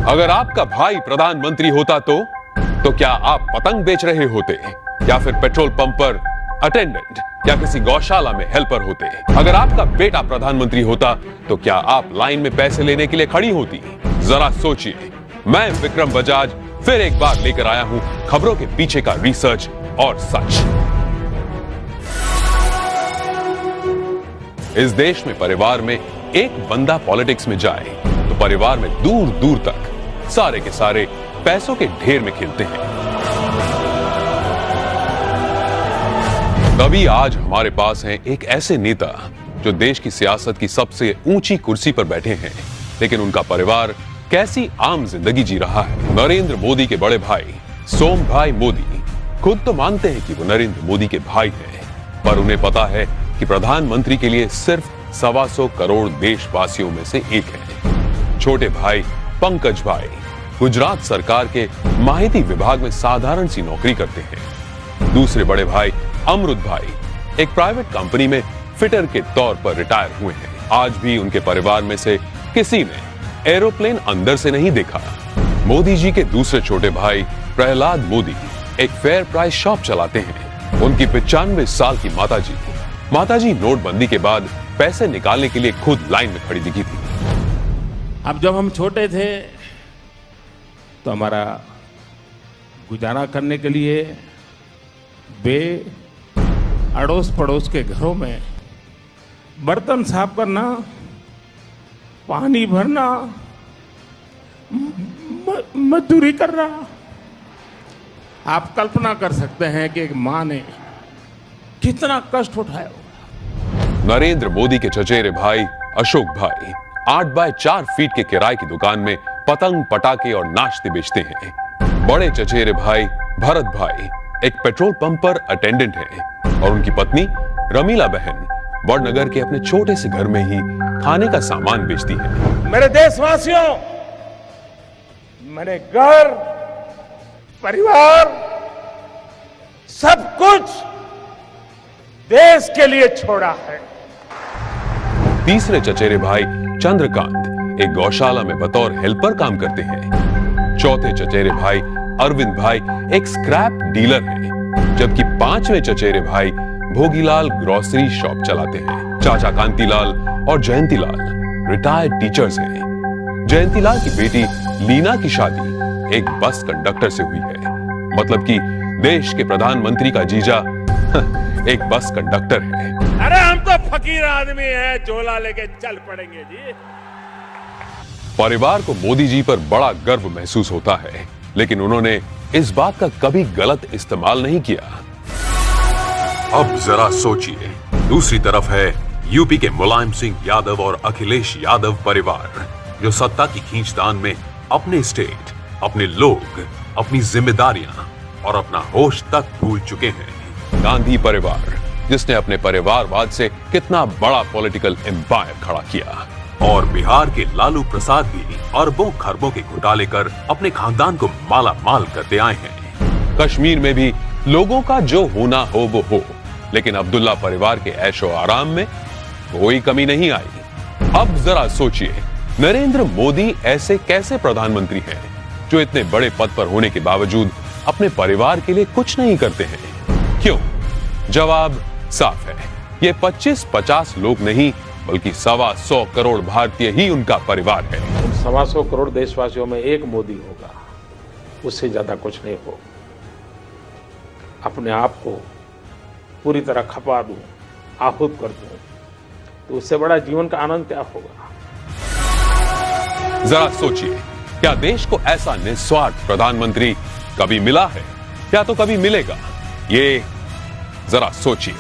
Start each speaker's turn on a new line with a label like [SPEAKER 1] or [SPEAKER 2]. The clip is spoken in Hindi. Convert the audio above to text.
[SPEAKER 1] अगर आपका भाई प्रधानमंत्री होता तो क्या आप पतंग बेच रहे होते या फिर पेट्रोल पंप पर अटेंडेंट या किसी गौशाला में हेल्पर होते? अगर आपका बेटा प्रधानमंत्री होता तो क्या आप लाइन में पैसे लेने के लिए खड़ी होती? जरा सोचिए। मैं विक्रम बजाज फिर एक बार लेकर आया हूं खबरों के पीछे का रिसर्च और सच। इस देश में परिवार में एक बंदा पॉलिटिक्स में जाए तो परिवार में दूर दूर तक सारे के सारे पैसों के ढेर में खेलते हैं। तभी आज हमारे पास हैं एक ऐसे नेता जो देश की सियासत की सबसे ऊंची कुर्सी पर बैठे हैं, लेकिन उनका परिवार कैसी आम जिंदगी जी रहा है। नरेंद्र मोदी के बड़े भाई सोम भाई मोदी खुद तो मानते हैं कि वो नरेंद्र मोदी के भाई हैं, पर उन्हें पता है कि प्रधानमंत्री के लिए सिर्फ 125 करोड़ देशवासियों में से एक है। छोटे भाई पंकज भाई गुजरात सरकार के माहिती विभाग में साधारण सी नौकरी करते हैं। दूसरे बड़े भाई अमृत भाई एक प्राइवेट कंपनी में फिटर के तौर पर रिटायर हुए हैं। आज भी उनके परिवार में से किसी ने एरोप्लेन अंदर से नहीं देखा। मोदी जी के दूसरे छोटे भाई प्रहलाद मोदी एक फेयर प्राइस शॉप चलाते हैं। उनकी 95 साल की माताजी नोटबंदी के बाद पैसे निकालने के लिए खुद लाइन में खड़ी दिखी थी।
[SPEAKER 2] अब जब हम छोटे थे तो हमारा गुजारा करने के लिए वे अड़ोस पड़ोस के घरों में बर्तन साफ करना, पानी भरना, मजदूरी करना। आप कल्पना कर सकते हैं कि एक मां ने कितना कष्ट उठाया होगा।
[SPEAKER 1] नरेंद्र मोदी के चचेरे भाई अशोक भाई 8 बाय 4 फीट के किराए की दुकान में पतंग पटाखे और नाश्ते बेचते हैं। बड़े चचेरे भाई भरत भाई एक पेट्रोल पंप पर अटेंडेंट हैं और उनकी पत्नी रमीला बहन वडनगर के अपने छोटे से घर में ही खाने का सामान बेचती है।
[SPEAKER 3] मेरे देशवासियों, मैंने घर, परिवार, सब कुछ देश के लिए छोड़ा है।
[SPEAKER 1] तीसरे चचेरे भाई चंद्रकांत एक गौशाला में बतौर हेल्पर काम करते हैं। चौथे चचेरे भाई अरविंद भाई एक स्क्रैप डीलर हैं, जबकि पांचवें चचेरे भाई भोगीलाल ग्रोसरी शॉप चलाते हैं। चाचा कांतीलाल और जयंतीलाल रिटायर्ड टीचर्स हैं। जयंतीलाल की बेटी लीना की शादी एक बस कंडक्टर से हुई है। मतलब कि देश के प्रधानमंत्री का जीजा एक बस कंडक्टर है।
[SPEAKER 3] अरे हम तो फकीर आदमी हैं, झोला लेके चल पड़ेंगे जी।
[SPEAKER 1] परिवार को मोदी जी पर बड़ा गर्व महसूस होता है, लेकिन उन्होंने इस बात का कभी गलत इस्तेमाल नहीं किया। अब जरा सोचिए, दूसरी तरफ है यूपी के मुलायम सिंह यादव और अखिलेश यादव परिवार, जो सत्ता की खींचतान में अपने स्टेट, अपने लोग, अपनी जिम्मेदारियां और अपना होश तक भूल चुके हैं। गांधी परिवार जिसने अपने परिवारवाद से कितना बड़ा पॉलिटिकल एम्पायर खड़ा किया, और बिहार के लालू प्रसाद भी अरबों खरबों के घोटाले कर अपने खानदान को माला माल करते आए हैं। कश्मीर में भी लोगों का जो होना हो वो हो, लेकिन अब्दुल्ला परिवार के ऐशो आराम में कोई कमी नहीं आई। अब जरा सोचिए, नरेंद्र मोदी ऐसे कैसे प्रधानमंत्री हैं जो इतने बड़े पद पर होने के बावजूद अपने परिवार के लिए कुछ नहीं करते हैं? क्यों? जवाब साफ है, ये 25-50 लोग नहीं बल्कि 125 करोड़ भारतीय ही उनका परिवार है।
[SPEAKER 3] 125 करोड़ देशवासियों में एक मोदी होगा, उससे ज्यादा कुछ नहीं हो। अपने आप को पूरी तरह खपा दूं, आहूत कर दूं, तो उससे बड़ा जीवन का आनंद क्या होगा?
[SPEAKER 1] जरा सोचिए, क्या देश को ऐसा निस्वार्थ प्रधानमंत्री कभी मिला है या तो कभी मिलेगा? ये जरा सोचिए।